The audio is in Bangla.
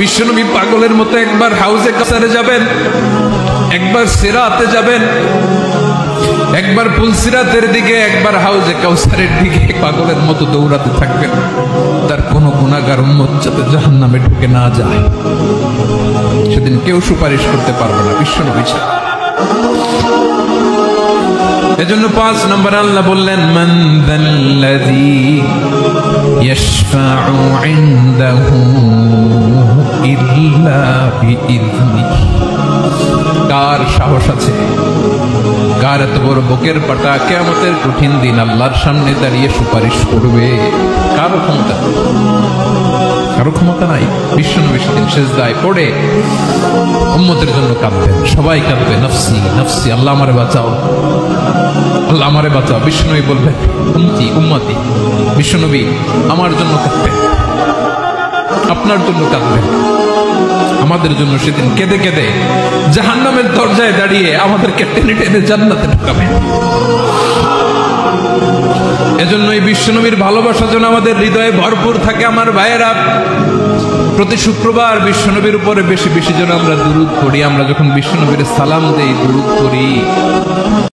বিশ্বনবী পাগলের মতো একবার হাউজে কাসারে যাবেন, একবার সিরাতে যাবেন, একবার পুলসিরাতের দিকে, একবার হাউজে কাউসারের দিকে পাগলের মতো দৌড়াতে থাকবেন। তার কোনো গুনাহগার উম্মত যাতে জাহান্নামে ঢুকে না যায়, সেদিন কেউ সুপারিশ করতে পারবে না বিশ্বনবী ছাড়া। এজন্য 5 নম্বর আল্লাহ বললেন, মান যাল্লাযী ইয়াশফাউ ইনদাহু ইল্লা বিইযনিহি। কার সাহস আছে, কার এত বড় বুকের পাটা কিয়ামতের কঠিন দিন আল্লাহর সামনে দাঁড়িয়ে সুপারিশ করবে? কারো ক্ষমতা, কারো ক্ষমতা নাই। বিশ্বনবী সেদিন সিজদায় পড়ে উম্মতের জন্য কাঁদবেন, সবাই কাঁদবে, নফসি নফসি, আল্লাহ আমারে বাঁচাও, আল্লাহ আমারে বাঁচাও। বিশ্বনবী বলবেন, উম্মতি উম্মতি। বিশ্বনবী আমার জন্য কাঁদবেন, আপনার জন্য কাঁদবেন, আমাদের জন্য সেদিন কেঁদে কেঁদে জাহান্নামের দরজায় দাঁড়িয়ে আমাদেরকে টেনে টেনে জান্নাতে ঢুকাবেন। এজন্য এই বিশ্বনবীর ভালোবাসা যেন আমাদের হৃদয়ে ভরপুর থাকে। আমার ভাইয়েরা, প্রতি শুক্রবার বিশ্বনবীর উপরে বেশি বেশি যেন আমরা দুরূদ পড়ি। আমরা যখন বিশ্বনবীর সালাম দেই, দুরূদ পড়ি,